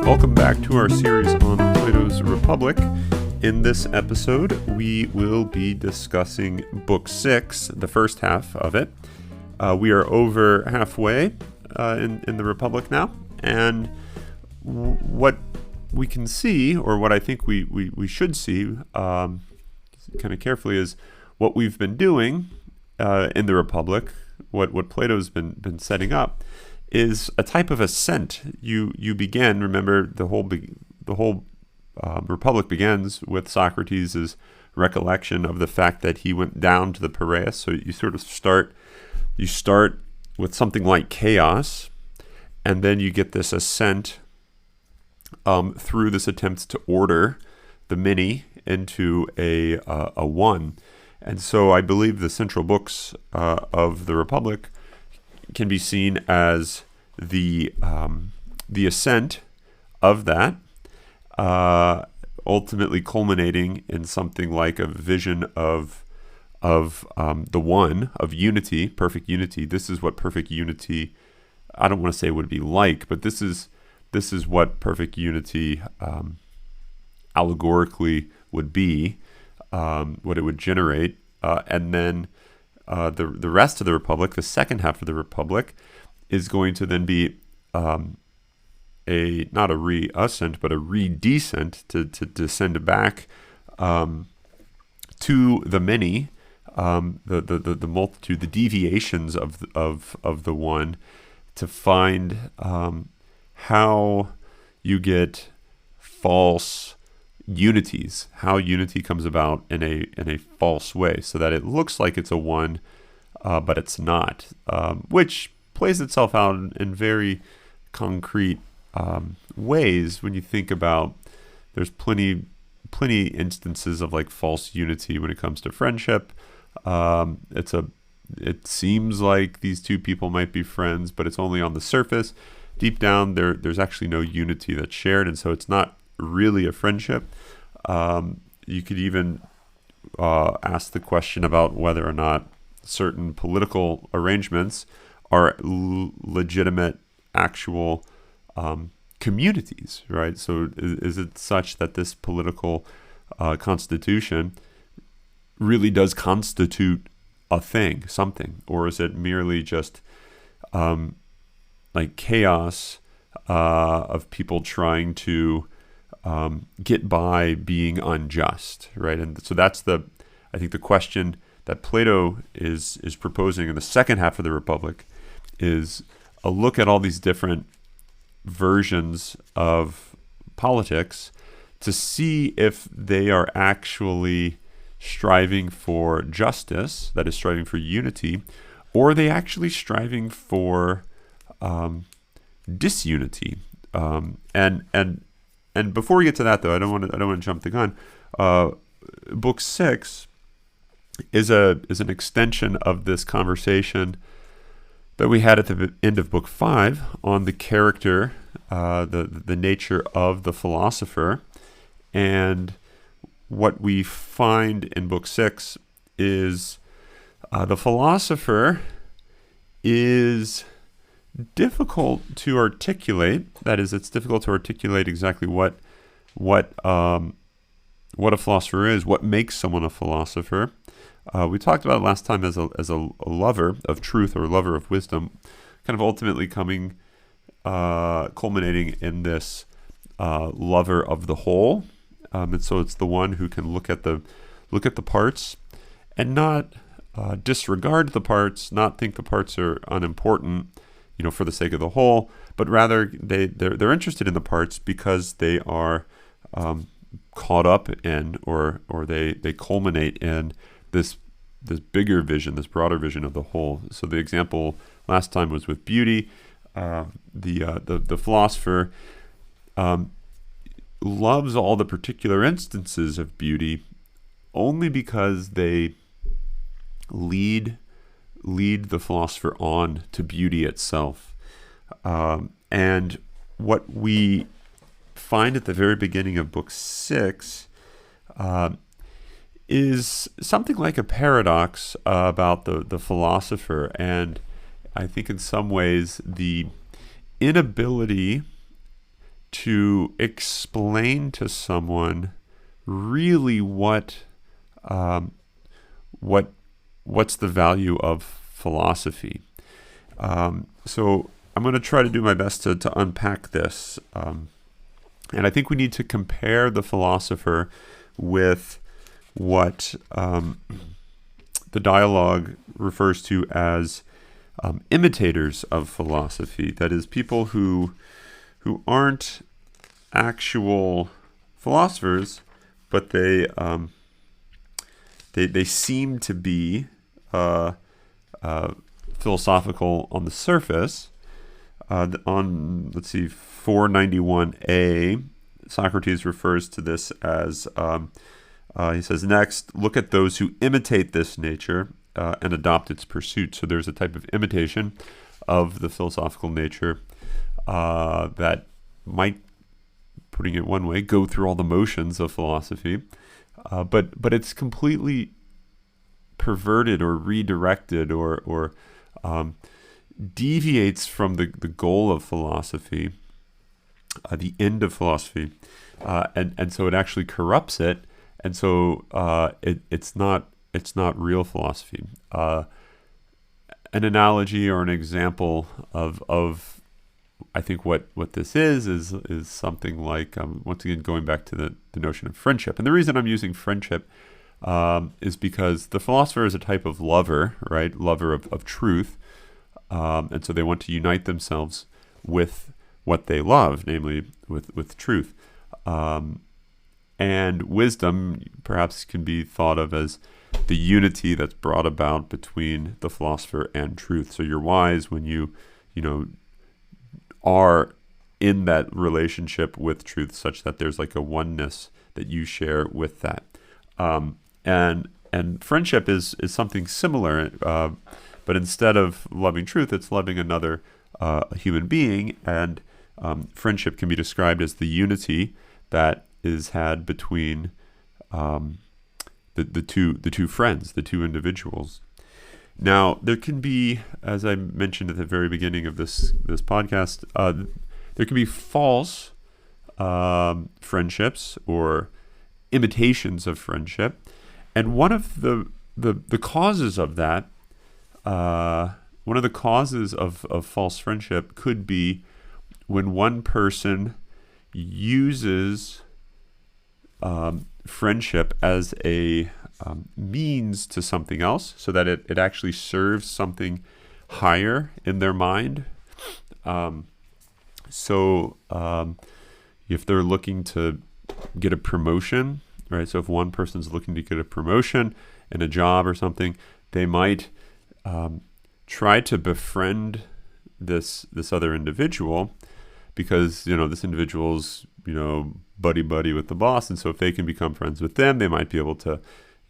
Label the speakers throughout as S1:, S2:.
S1: Welcome back to our series on Plato's Republic. In this episode, we will be discussing Book 6, the first half of it. We are over halfway in the Republic now, and what we can see, or what I think we should see kind of carefully, is what we've been doing in the Republic, what Plato's been setting up, is a type of ascent. You begin. Remember, the whole Republic begins with Socrates' recollection of the fact that he went down to the Piraeus. So you sort of start with something like chaos, and then you get this ascent through this attempt to order the many into a one. And so I believe the central books of the Republic can be seen as the ascent of that, ultimately culminating in something like a vision of the one, of unity, perfect unity. This is what perfect unity, I don't want to say would be like, but this is what perfect unity allegorically would be, what it would generate, and then the rest of the Republic, the second half of the Republic, is going to then be not a re-ascent, but a re-descent to descend back to the many, the multitude, the deviations of the one, to find how you get false unities, how unity comes about in a false way, so that it looks like it's a one, but it's not, which plays itself out in very concrete ways. When you think about, there's plenty instances of like false unity when it comes to friendship. It seems like these two people might be friends, but it's only on the surface. Deep down, there's actually no unity that's shared, and so it's not really a friendship. You could even ask the question about whether or not certain political arrangements are legitimate, actual communities, right? So is it such that this political constitution really does constitute a thing, something, or is it merely just like chaos of people trying to get by being unjust, right? And so that's I think the question that Plato is proposing in the second half of the Republic is a look at all these different versions of politics to see if they are actually striving for justice, that is, striving for unity, or are they actually striving for disunity. And before we get to that, though, I don't want to jump the gun. Book 6 is an extension of this conversation that we had at the end of Book 5 on the character, the nature of the philosopher. And what we find in Book 6 is the philosopher is difficult to articulate. That is, it's difficult to articulate exactly what a philosopher is, what makes someone a philosopher. We talked about it last time as a lover of truth, or a lover of wisdom, kind of ultimately culminating in this lover of the whole. And so it's the one who can look at the parts and not disregard the parts, not think the parts are unimportant, for the sake of the whole, but rather they're interested in the parts because they are caught up in, or they culminate in this bigger vision, this broader vision of the whole. So the example last time was with beauty. The philosopher loves all the particular instances of beauty only because they lead the philosopher on to beauty itself. And what we find at the very beginning of Book 6 is something like a paradox about the philosopher, and I think in some ways the inability to explain to someone really what's the value of philosophy. So I'm going to try to do my best to unpack this. And I think we need to compare the philosopher with what the dialogue refers to as imitators of philosophy. That is, people who aren't actual philosophers, but they seem to be philosophical on the surface. On, let's see, 491a, Socrates refers to this as, he says, next, look at those who imitate this nature and adopt its pursuit. So there's a type of imitation of the philosophical nature that might, putting it one way, go through all the motions of philosophy, but it's completely perverted or redirected or deviates from the goal of philosophy, the end of philosophy, and so it actually corrupts it, and so it's not real philosophy. An analogy or an example of I think what this is something like, once again going back to the notion of friendship, and the reason I'm using friendship is because the philosopher is a type of lover, right? Lover of truth. And so they want to unite themselves with what they love, namely with truth. And wisdom perhaps can be thought of as the unity that's brought about between the philosopher and truth. So you're wise when you are in that relationship with truth, such that there's like a oneness that you share with that. And friendship is something similar. But instead of loving truth, it's loving another human being. And friendship can be described as the unity that is had between the two friends, the two individuals. Now, there can be, as I mentioned at the very beginning of this podcast, there can be false friendships or imitations of friendship. And one of the causes of that, one of the causes of false friendship could be when one person uses friendship as a means to something else, so that it actually serves something higher in their mind. So if they're looking to get a promotion, right? So if one person's looking to get a promotion in a job or something, they might try to befriend this other individual, because this individual's buddy with the boss, and so if they can become friends with them, they might be able to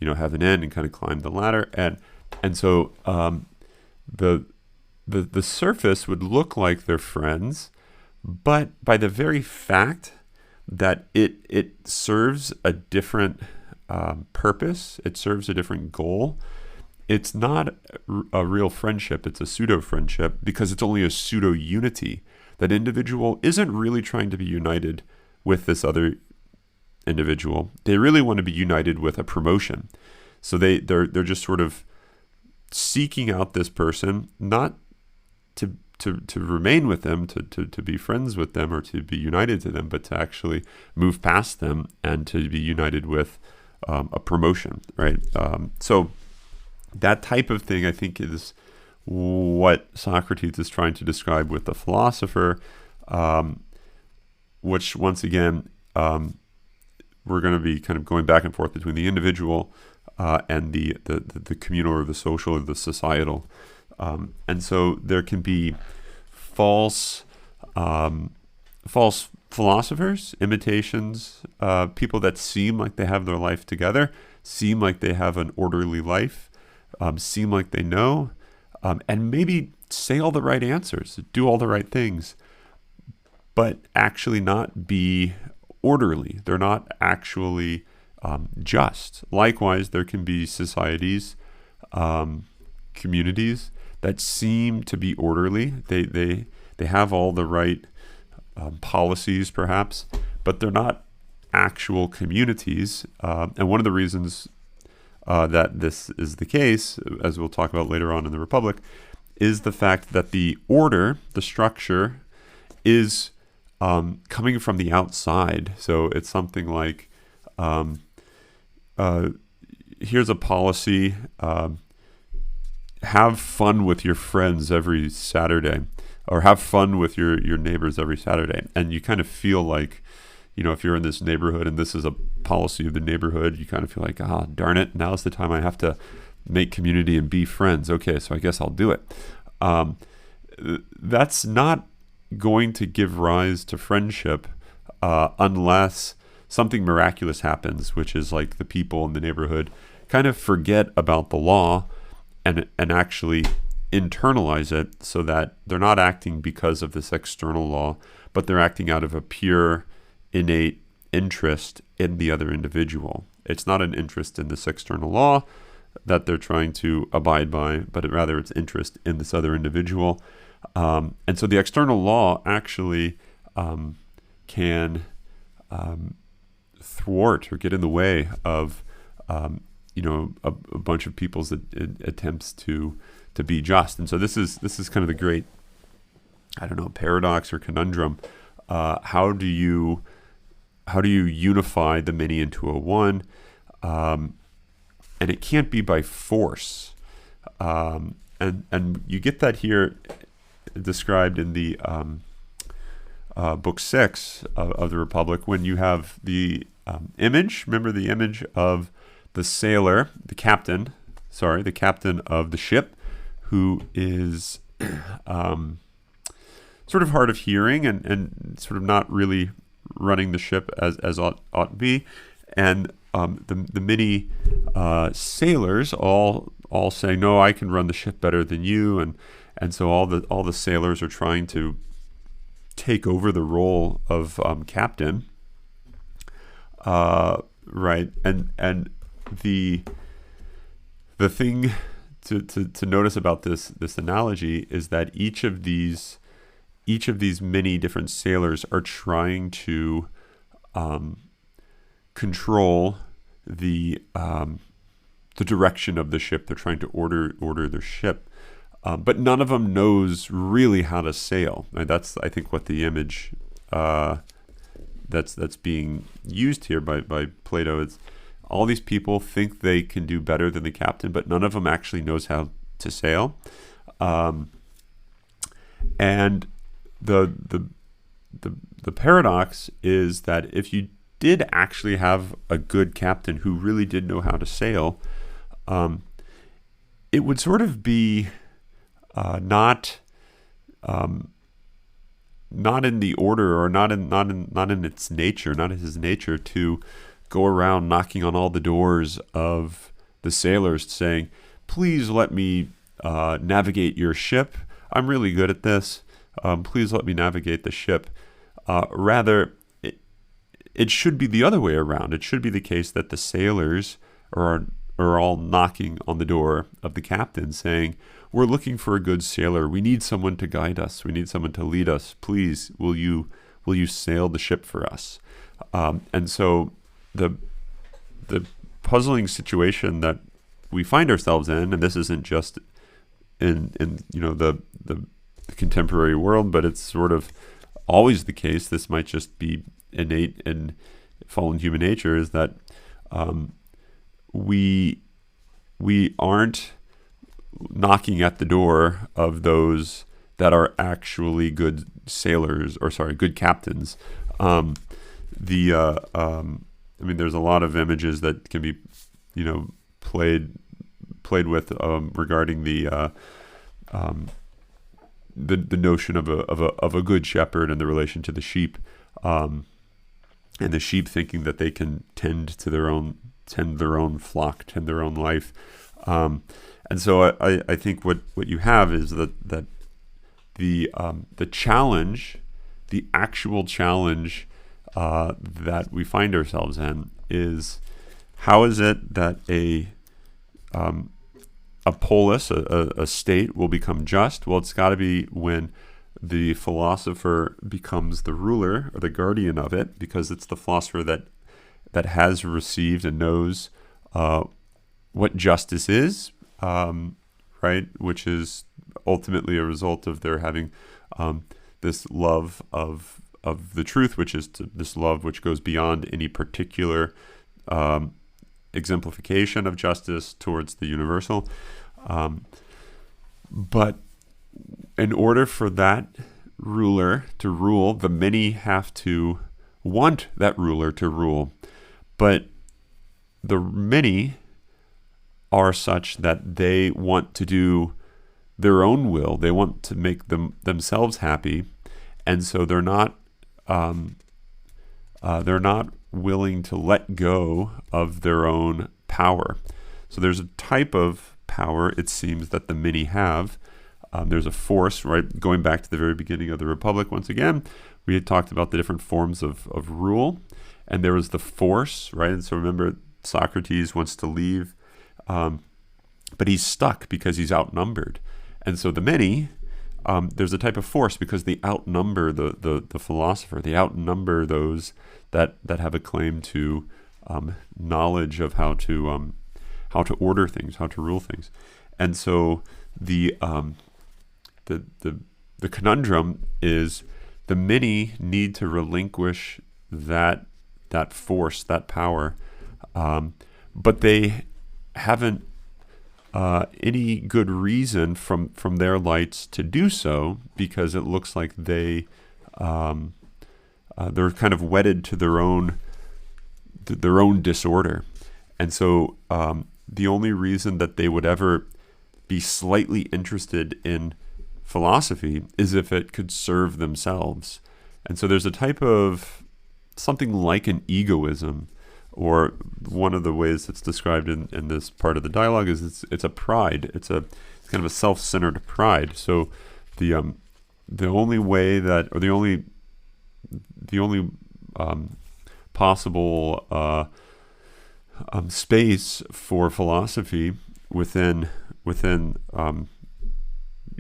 S1: have an end and kind of climb the ladder, and so the surface would look like they're friends, but by the very fact that it serves a different purpose, it serves a different goal, it's not a real friendship, it's a pseudo-friendship, because it's only a pseudo-unity. That individual isn't really trying to be united with this other individual. They really want to be united with a promotion. So they're just sort of seeking out this person, not to remain with them, to be friends with them or to be united to them, but to actually move past them and to be united with a promotion, right? So that type of thing, I think, is what Socrates is trying to describe with the philosopher, which, once again, we're going to be kind of going back and forth between the individual and the communal or the social or the societal. And so there can be false philosophers, imitations, people that seem like they have their life together, seem like they have an orderly life, seem like they know, and maybe say all the right answers, do all the right things, but actually not be orderly. They're not actually just. Likewise, there can be societies, communities that seem to be orderly. They have all the right policies, perhaps, but they're not actual communities. And one of the reasons that this is the case, as we'll talk about later on in the Republic, is the fact that the order, the structure, is coming from the outside. So it's something like, here's a policy, have fun with your friends every Saturday, or have fun with your neighbors every Saturday. And you kind of feel like, if you're in this neighborhood and this is a policy of the neighborhood, you kind of feel like, darn it, now's the time I have to make community and be friends. Okay, so I guess I'll do it. That's not going to give rise to friendship unless something miraculous happens, which is like the people in the neighborhood kind of forget about the law and actually internalize it, so that they're not acting because of this external law, but they're acting out of a pure, innate interest in the other individual. It's not an interest in this external law that they're trying to abide by, but rather it's interest in this other individual. And so the external law actually can thwart or get in the way of a bunch of people's attempts to be just. And so this is kind of the great, paradox or conundrum. How do you unify the many into a one? And it can't be by force. And you get that here described in the Book 6 of the Republic, when you have the image. Remember the image of the sailor, the captain of the ship, who is sort of hard of hearing and sort of not really running the ship as ought to be. And the many sailors all say, no, I can run the ship better than you, and so all the sailors are trying to take over the role of captain, right? And the thing to notice about this analogy is that each of these many different sailors are trying to control the direction of the ship. They're trying to order their ship, but none of them knows really how to sail. And that's, I think, what the image that's being used here by Plato is. All these people think they can do better than the captain, but none of them actually knows how to sail. And the paradox is that if you did actually have a good captain who really did know how to sail, it would sort of be not in the order, or not in its nature, not in his nature, to go around knocking on all the doors of the sailors saying, please let me navigate your ship. I'm really good at this. Please let me navigate the ship. Rather, it should be the other way around. It should be the case that the sailors are all knocking on the door of the captain saying, we're looking for a good sailor. We need someone to guide us. We need someone to lead us. Please, will you sail the ship for us? And so the puzzling situation that we find ourselves in, and this isn't just in the contemporary world, but it's sort of always the case. This might just be innate in fallen human nature, is that we aren't knocking at the door of those that are actually good sailors, good captains. There's a lot of images that can be, played with regarding the notion of a good shepherd and the relation to the sheep, and the sheep thinking that they can tend their own flock, tend their own life. And so I think what you have is that the challenge, the actual challenge that we find ourselves in is, how is it that a polis, a state, will become just? Well, it's got to be when the philosopher becomes the ruler or the guardian of it, because it's the philosopher that has received and knows what justice is, right? Which is ultimately a result of their having this love of the truth, which is this love which goes beyond any particular exemplification of justice towards the universal. But in order for that ruler to rule, the many have to want that ruler to rule. But the many are such that they want to do their own will. They want to make themselves happy, and so they're not willing to let go of their own power. So there's a type of power, it seems, that the many have. There's a force, right? Going back to the very beginning of the Republic, once again, we had talked about the different forms of rule, and there was the force, right? And so remember, Socrates wants to leave, but he's stuck because he's outnumbered. And so the many, there's a type of force because they outnumber the philosopher. They outnumber those that have a claim to knowledge of how to order things, how to rule things. And so the conundrum is the many need to relinquish that force, that power, but they haven't any good reason from their lights to do so, because it looks like they're kind of wedded to their own disorder. And so the only reason that they would ever be slightly interested in philosophy is if it could serve themselves. And so there's a type of something like an egoism, or one of the ways it's described in this part of the dialogue is it's a pride. It's kind of a self-centered pride. So the only way that, or the only possible space for philosophy within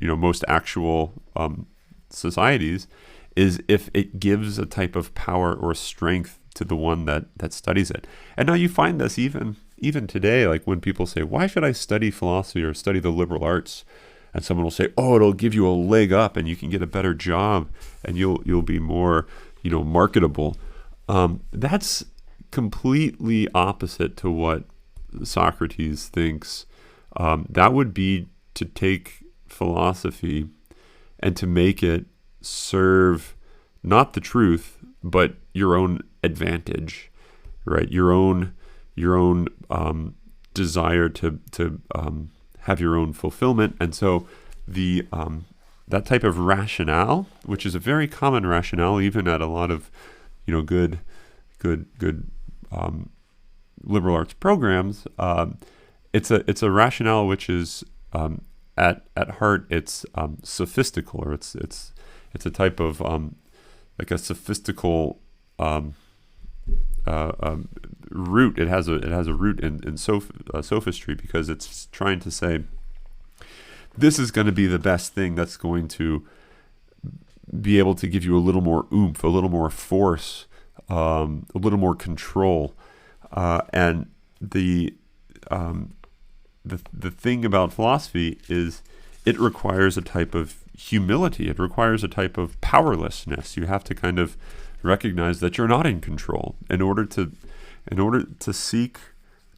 S1: most actual societies is if it gives a type of power or strength to the one that studies it. And now you find this even today, like when people say, why should I study philosophy or study the liberal arts? And someone will say, oh, it'll give you a leg up and you can get a better job and you'll be more, marketable. That's completely opposite to what Socrates thinks. That would be to take philosophy and to make it serve not the truth, but your own advantage, right? Your own desire to have your own fulfillment. And so that type of rationale, which is a very common rationale, even at a lot of good liberal arts programs, it's a rationale which is at heart it's sophistical, or it's a type of like a sophistical root. It has a root in sophistry, because it's trying to say this is going to be the best thing that's going to be able to give you a little more oomph, a little more force, a little more control, and the thing about philosophy is it requires a type of humility. It requires a type of powerlessness. You have to kind of recognize that you're not in control. In order to seek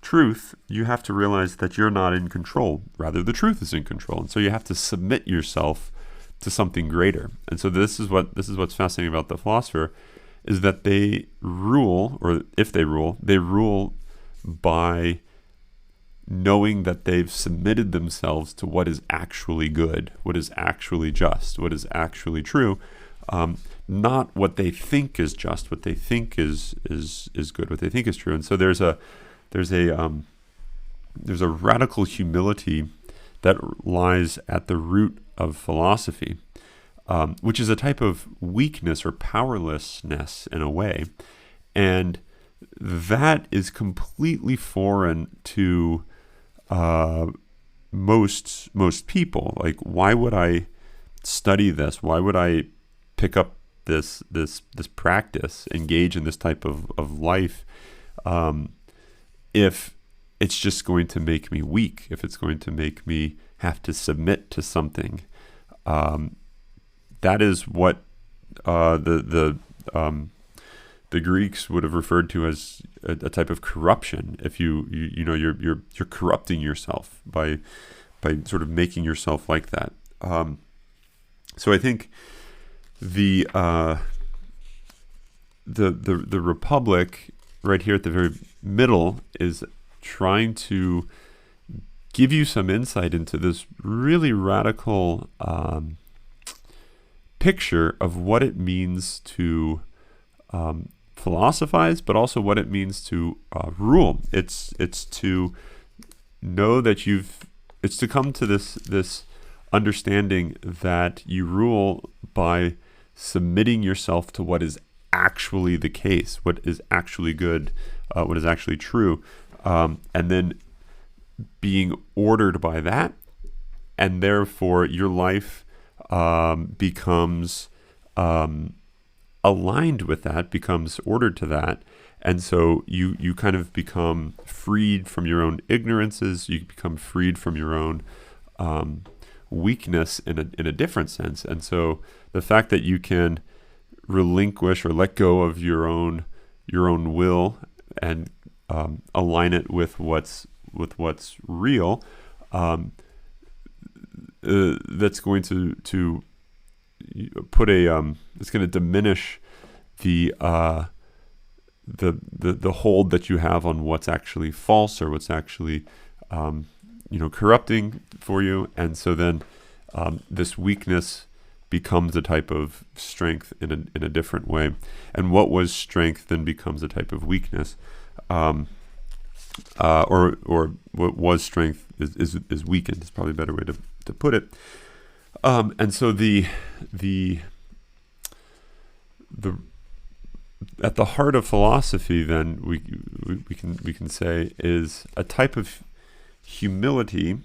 S1: truth, you have to realize that you're not in control. Rather, the truth is in control. And so you have to submit yourself to something greater. And so this is what's fascinating about the philosopher, is that they rule, or if they rule by knowing that they've submitted themselves to what is actually good, what is actually just, what is actually true, not what they think is just, what they think is good, what they think is true. And so there's a radical humility that lies at the root of philosophy, which is a type of weakness or powerlessness in a way, and that is completely foreign to most people. Like, why would I study this? Why would I pick up this practice, engage in this type of life, if it's just going to make me weak, if it's going to make me have to submit to something? That is what the Greeks would have referred to as a type of corruption. If you're corrupting yourself by sort of making yourself like that. So I think the Republic right here at the very middle is trying to give you some insight into this really radical picture of what it means to philosophize, but also what it means to rule. It's to know that it's to come to this understanding that you rule by submitting yourself to what is actually the case, what is actually good, what is actually true, and then being ordered by that, and therefore your life becomes aligned with that, becomes ordered to that, and so you kind of become freed from your own ignorances, you become freed from your own weakness in a different sense. And so the fact that you can relinquish or let go of your own will and align it with what's real, that's going to put it's going to diminish the hold that you have on what's actually false or what's actually corrupting for you. And so then this weakness becomes a type of strength in a different way, and what was strength then becomes a type of weakness, or what was strength is weakened. Is probably a better way to put it. And so the at the heart of philosophy, then we can say, is a type of humility,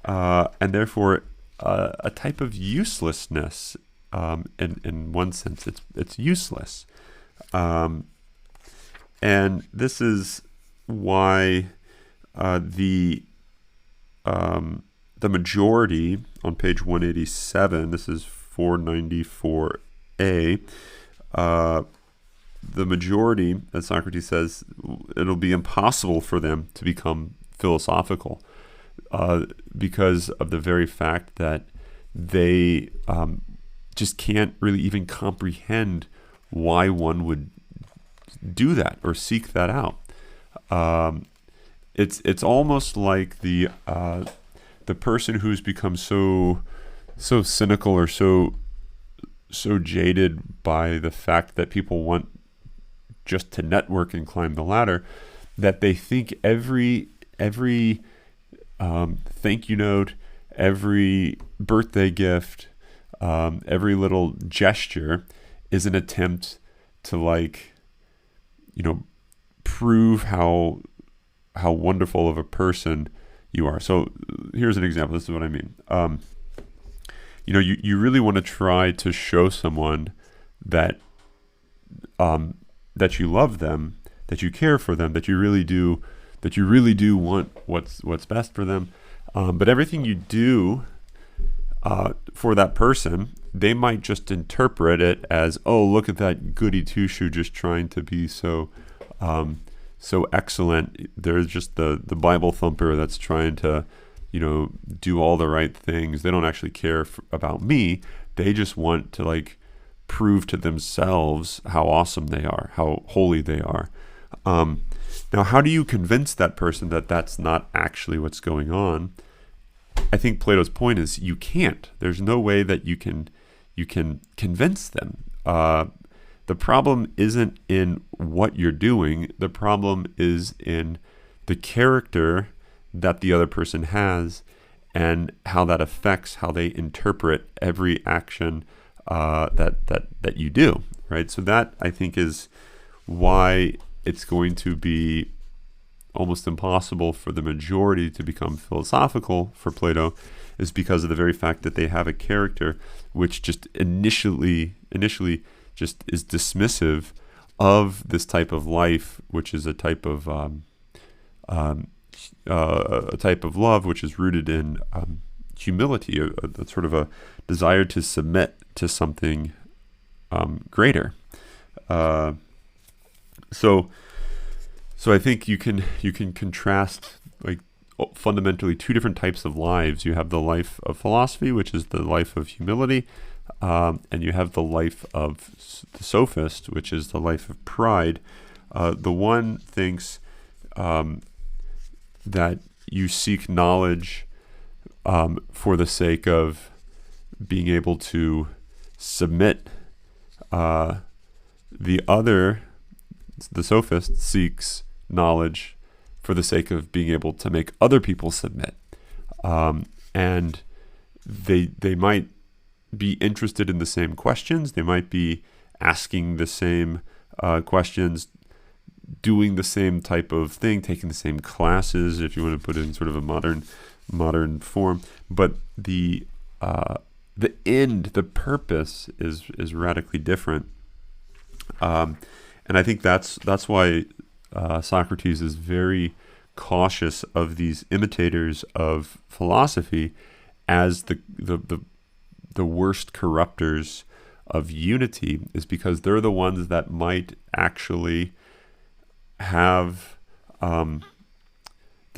S1: and therefore a type of uselessness. In one sense, it's useless, and this is why the majority on page 187. This is 494a. The majority, as Socrates says, it'll be impossible for them to become philosophical because of the very fact that they just can't really even comprehend why one would do that or seek that out. It's almost like the person who's become so cynical or so jaded by the fact that people want just to network and climb the ladder, that they think every thank you note, every birthday gift, every little gesture is an attempt to prove how wonderful of a person you are. So here's an example. This is what I mean. You really want to try to show someone that that you love them, that you care for them, that you really do want what's best for them. But everything you do for that person, they might just interpret it as, oh, look at that goody two-shoe just trying to be so excellent. There's just the Bible thumper that's trying to, do all the right things. They don't actually care about me. They just want to prove to themselves how awesome they are, how holy they are. Now, how do you convince that person that that's not actually what's going on? I think Plato's point is you can't. There's no way that you can convince them. The problem isn't in what you're doing. The problem is in the character that the other person has and how that affects how they interpret every action that you do, right? So that, I think, is why it's going to be almost impossible for the majority to become philosophical for Plato is because of the very fact that they have a character which just initially just is dismissive of this type of life, which is a type of love which is rooted in humility, a sort of a desire to submit to something greater. So I think you can contrast like fundamentally two different types of lives. You have the life of philosophy, which is the life of humility, and you have the life of the sophist, which is the life of pride. The one thinks that you seek knowledge for the sake of being able to submit. The other, the sophist, seeks knowledge for the sake of being able to make other people submit. And they might be interested in the same questions. They might be asking the same questions, doing the same type of thing, taking the same classes, if you want to put it in sort of a modern form. But the end, the purpose is radically different. And I think that's why Socrates is very cautious of these imitators of philosophy as the worst corruptors of unity, is because they're the ones that might actually have the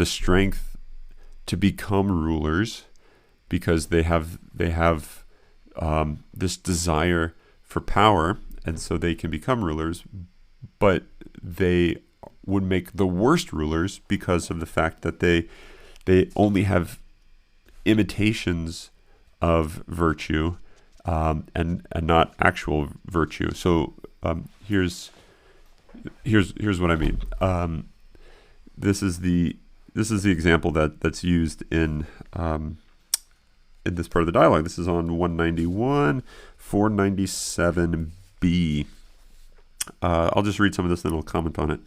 S1: strength to become rulers, because they have this desire for power, and so they can become rulers, but they would make the worst rulers because of the fact that they only have imitations of virtue and not actual virtue. So here's what I mean. This is the example that's used in this part of the dialogue. This is on 191, 497b. I'll just read some of this, then I'll comment on it.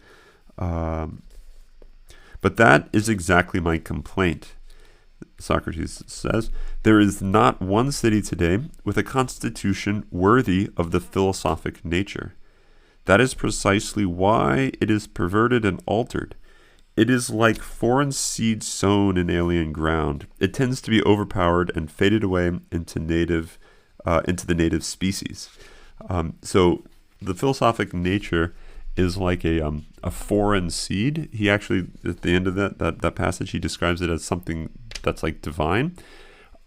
S1: But that is exactly my complaint, Socrates says. There is not one city today with a constitution worthy of the philosophic nature. That is precisely why it is perverted and altered. It is like foreign seed sown in alien ground. It tends to be overpowered and faded away into the native species. So the philosophic nature is like a foreign seed. He actually, at the end of that passage, he describes it as something that's like divine,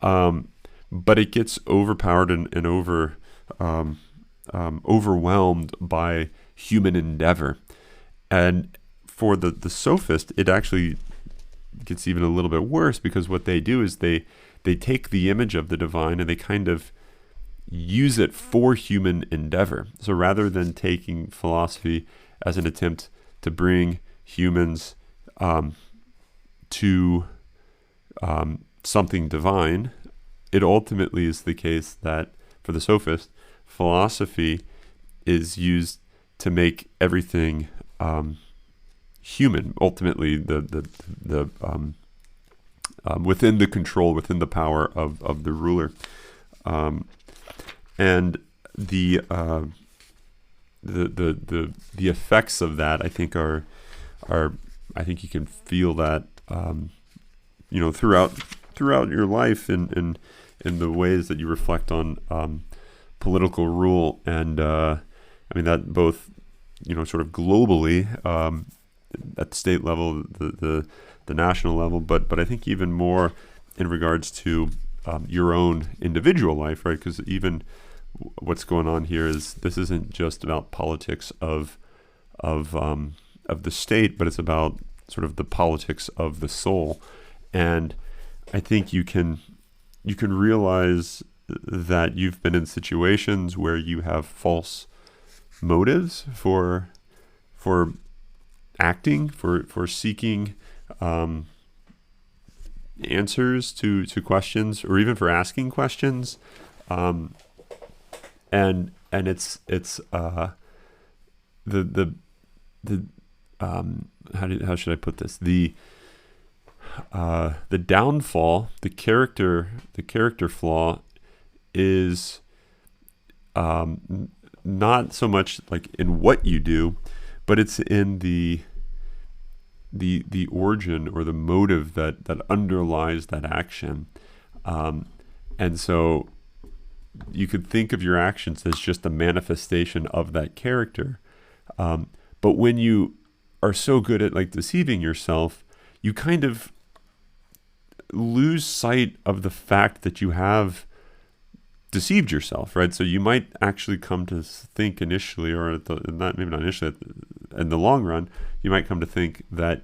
S1: but it gets overpowered and overwhelmed by human endeavor. And for the sophist, it actually gets even a little bit worse, because what they do is they take the image of the divine and they kind of use it for human endeavor. So rather than taking philosophy as an attempt to bring humans to something divine, it ultimately is the case that for the sophist, philosophy is used to make everything human. Ultimately, the within the control, within the power of the ruler, and the effects of that, I think, are I think you can feel that throughout your life in the ways that you reflect on political rule, and I mean that both sort of globally at the state level, the national level, but I think even more in regards to your own individual life, right? Because even what's going on here is this isn't just about politics of the state, but it's about sort of the politics of the soul. And I think you can realize that you've been in situations where you have false motives for acting, for seeking answers to questions, or even for asking questions, and it's the how should I put this? The downfall, the character flaw is not so much like in what you do, but it's in the origin or the motive that underlies that action. And so you could think of your actions as just a manifestation of that character. But when you are so good at like deceiving yourself, you kind of lose sight of the fact that you have deceived yourself, right? So you might actually come to think initially, or maybe not initially, in the long run, you might come to think that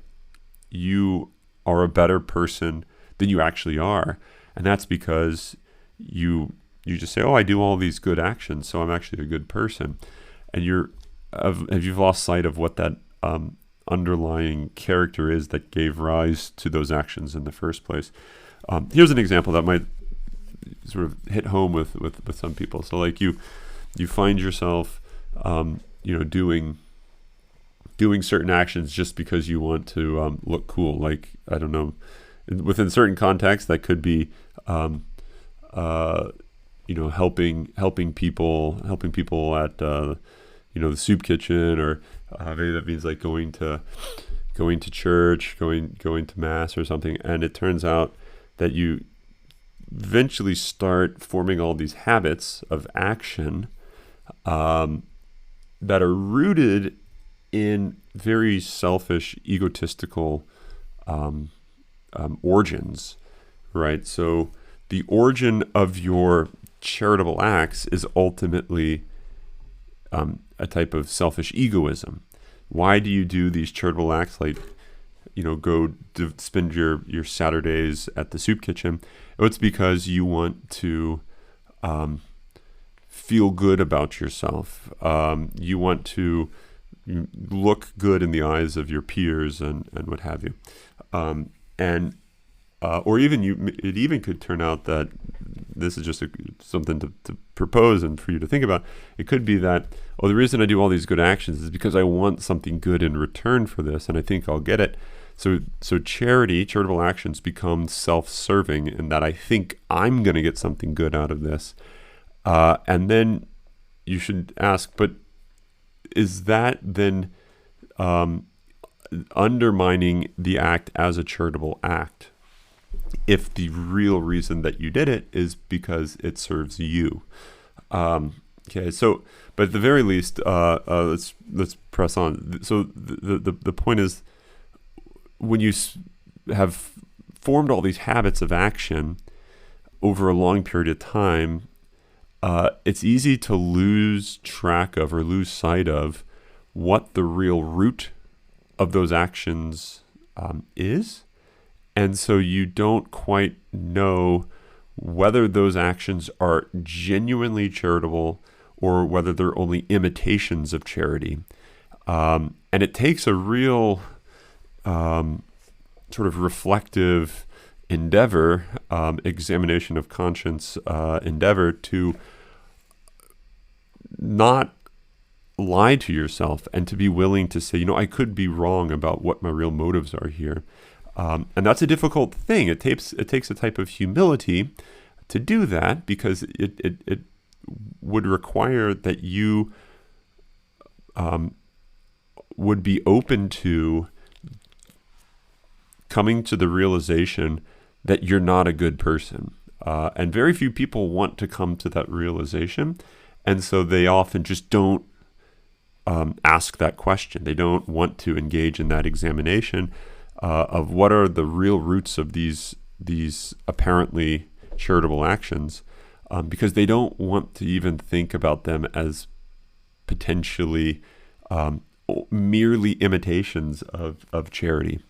S1: you are a better person than you actually are. And that's because you just say, oh, I do all these good actions, so I'm actually a good person. And you've lost sight of what that underlying character is that gave rise to those actions in the first place. Here's an example that might sort of hit home with some people. So like you find yourself doing certain actions just because you want to look cool. Like, I don't know, within certain contexts that could be helping people at the soup kitchen, or maybe that means like going to church, going to mass or something. And it turns out that you eventually start forming all these habits of action that are rooted in very selfish, egotistical origins, right? So the origin of your charitable acts is ultimately a type of selfish egoism. Why do you do these charitable acts, like go to spend your Saturdays at the soup kitchen? Oh, it's because you want to feel good about yourself. You want to look good in the eyes of your peers and what have you. Or even it even could turn out that this is just something to propose and for you to think about. It could be that, the reason I do all these good actions is because I want something good in return for this, and I think I'll get it. So charitable actions become self-serving in that I think I'm going to get something good out of this. And then you should ask, but is that then undermining the act as a charitable act, if the real reason that you did it is because it serves you? Okay, so, but at the very least, let's press on. So the point is, when you have formed all these habits of action over a long period of time, it's easy to lose track of or lose sight of what the real root of those actions is. And so you don't quite know whether those actions are genuinely charitable or whether they're only imitations of charity. And it takes a real sort of reflective endeavor, examination of conscience endeavor, to not lie to yourself and to be willing to say, I could be wrong about what my real motives are here. And that's a difficult thing. It takes a type of humility to do that, because it would require that you would be open to coming to the realization that you're not a good person. And very few people want to come to that realization. And so they often just don't ask that question. They don't want to engage in that examination of what are the real roots of these apparently charitable actions, because they don't want to even think about them as potentially merely imitations of charity.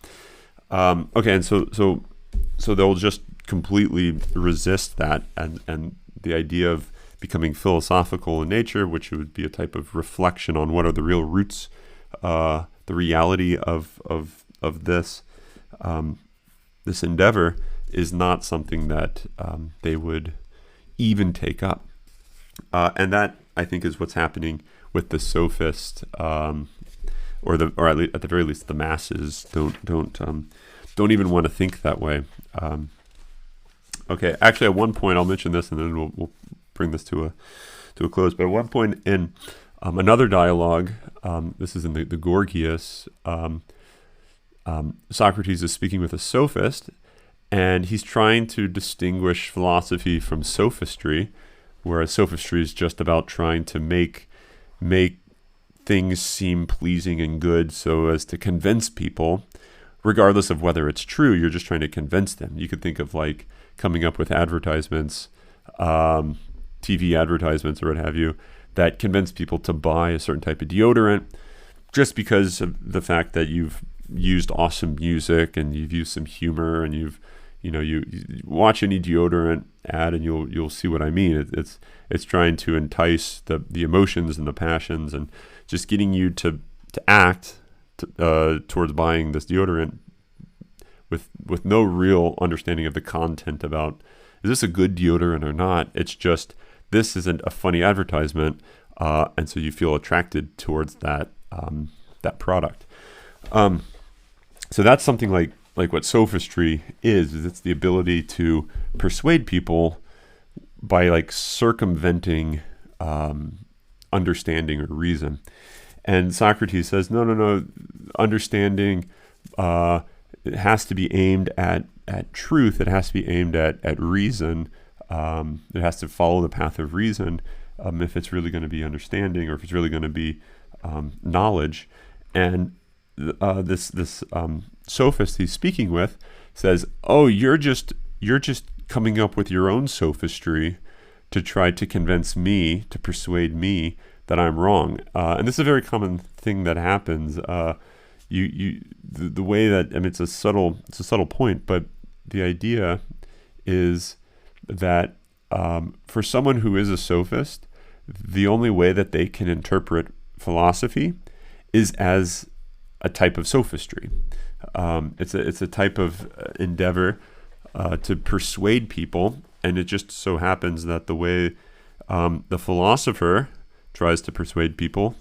S1: Okay, and so they'll just completely resist that, and the idea of becoming philosophical in nature, which would be a type of reflection on what are the real roots, the reality of this endeavor, is not something that they would even take up. And that, I think, is what's happening with the sophist at the very least, the masses don't even want to think that way. Okay, actually, at one point, I'll mention this, and then we'll bring this to a close. But at one point in another dialogue, this is in the Gorgias, Socrates is speaking with a sophist, and he's trying to distinguish philosophy from sophistry, whereas sophistry is just about trying to make things seem pleasing and good so as to convince people, regardless of whether it's true. You're just trying to convince them. You could think of like coming up with advertisements, TV advertisements or what have you, that convince people to buy a certain type of deodorant just because of the fact that you've used awesome music and you've used some humor, and you watch any deodorant ad and you'll see what I mean. It's trying to entice the emotions and the passions, and just getting you to act towards buying this deodorant with no real understanding of the content about, is this a good deodorant or not? It's just, this isn't a funny advertisement, and so you feel attracted towards that product. So that's something like what sophistry is it's the ability to persuade people by like circumventing understanding or reason. And Socrates says, no, understanding, it has to be aimed at truth. It has to be aimed at reason. It has to follow the path of reason if it's really going to be understanding, or if it's really going to be knowledge. And this sophist he's speaking with says, "Oh, you're just coming up with your own sophistry to try to convince me, to persuade me that I'm wrong." And this is a very common thing that happens. The way that, I mean, it's a subtle point, but the idea is that for someone who is a sophist, the only way that they can interpret philosophy is as a type of sophistry. It's a type of endeavor to persuade people, and it just so happens that the way the philosopher tries to persuade people,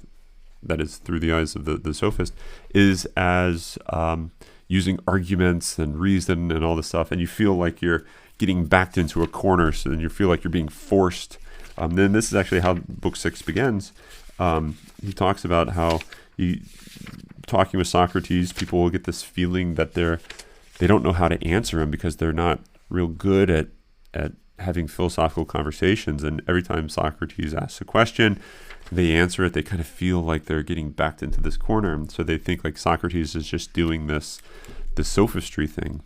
S1: that is through the eyes of the sophist, is as using arguments and reason and all this stuff, and you feel like you're getting backed into a corner, so then you feel like you're being forced. Then this is actually how Book 6 begins. He talks about how talking with Socrates, people will get this feeling that they don't know how to answer him because they're not real good at having philosophical conversations. And every time Socrates asks a question, they answer it, they kind of feel like they're getting backed into this corner. And so they think like Socrates is just doing this sophistry thing.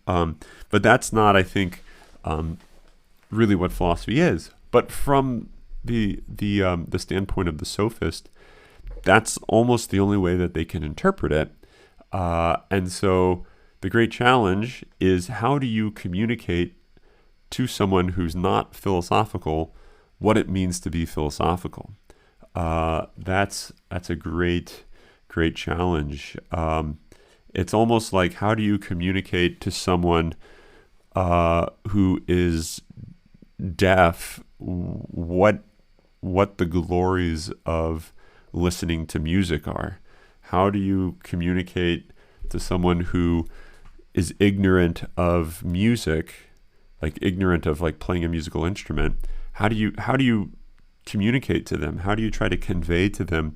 S1: But that's not, I think, really what philosophy is. But from the standpoint of the sophist, that's almost the only way that they can interpret it. And so the great challenge is, how do you communicate to someone who's not philosophical what it means to be philosophical? That's a great challenge. It's almost like, how do you communicate to someone who is deaf what the glories of listening to music are? How do you communicate to someone who is ignorant of music, like ignorant of like playing a musical instrument? How do you communicate to them? How do you try to convey to them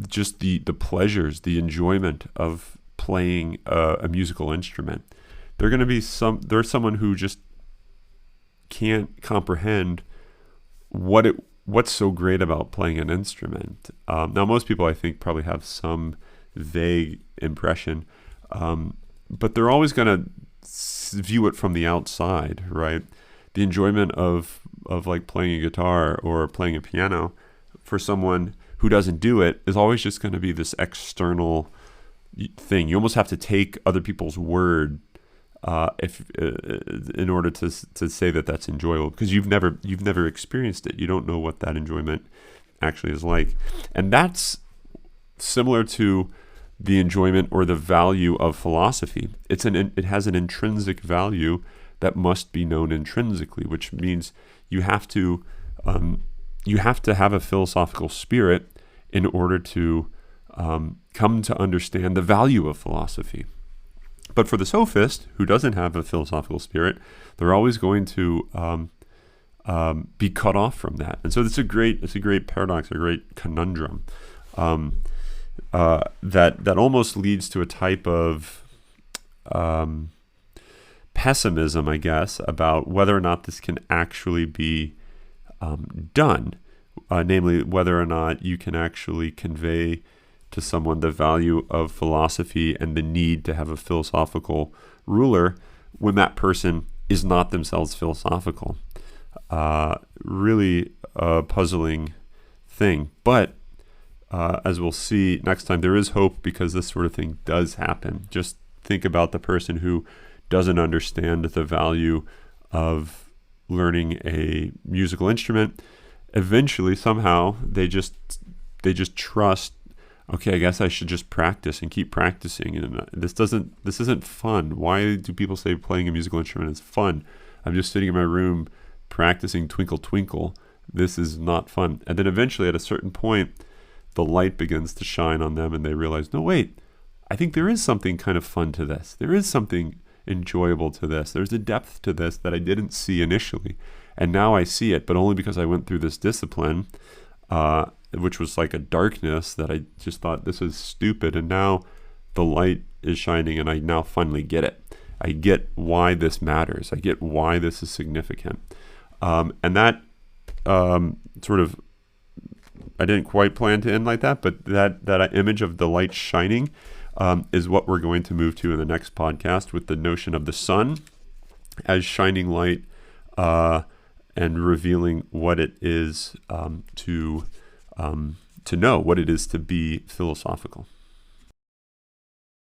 S1: just the pleasures, the enjoyment of playing a musical instrument? There's someone who just can't comprehend what's so great about playing an instrument. Now, most people, I think, probably have some vague impression, but they're always going to view it from the outside, right? The enjoyment of like playing a guitar or playing a piano, for someone who doesn't do it, is always just going to be this external thing. You almost have to take other people's word in order to say that that's enjoyable, because you've never experienced it. You don't know what that enjoyment actually is like. And that's similar to the enjoyment or the value of philosophy. It has an intrinsic value that must be known intrinsically, which means you have to have a philosophical spirit in order to come to understand the value of philosophy. But for the sophist, who doesn't have a philosophical spirit, they're always going to be cut off from that. And so it's a great paradox, a great conundrum that almost leads to a type of pessimism, I guess, about whether or not this can actually be done. Namely, whether or not you can actually convey to someone the value of philosophy and the need to have a philosophical ruler when that person is not themselves philosophical. Really a puzzling thing. But as we'll see next time, there is hope because this sort of thing does happen. Just think about the person who doesn't understand the value of learning a musical instrument. Eventually, somehow, they just trust, okay, I guess I should just practice and keep practicing. And this isn't fun. Why do people say playing a musical instrument is fun? I'm just sitting in my room practicing Twinkle Twinkle. This is not fun. And then eventually, at a certain point, the light begins to shine on them and they realize, no, wait, I think there is something kind of fun to this. There is something enjoyable to this. There's a depth to this that I didn't see initially. And now I see it, but only because I went through this discipline, which was like a darkness that I just thought this is stupid. And now the light is shining and I now finally get it. I get why this matters. I get why this is significant. And that sort of, I didn't quite plan to end like that, but that image of the light shining is what we're going to move to in the next podcast, with the notion of the sun as shining light and revealing what it is to know, what it is to be philosophical.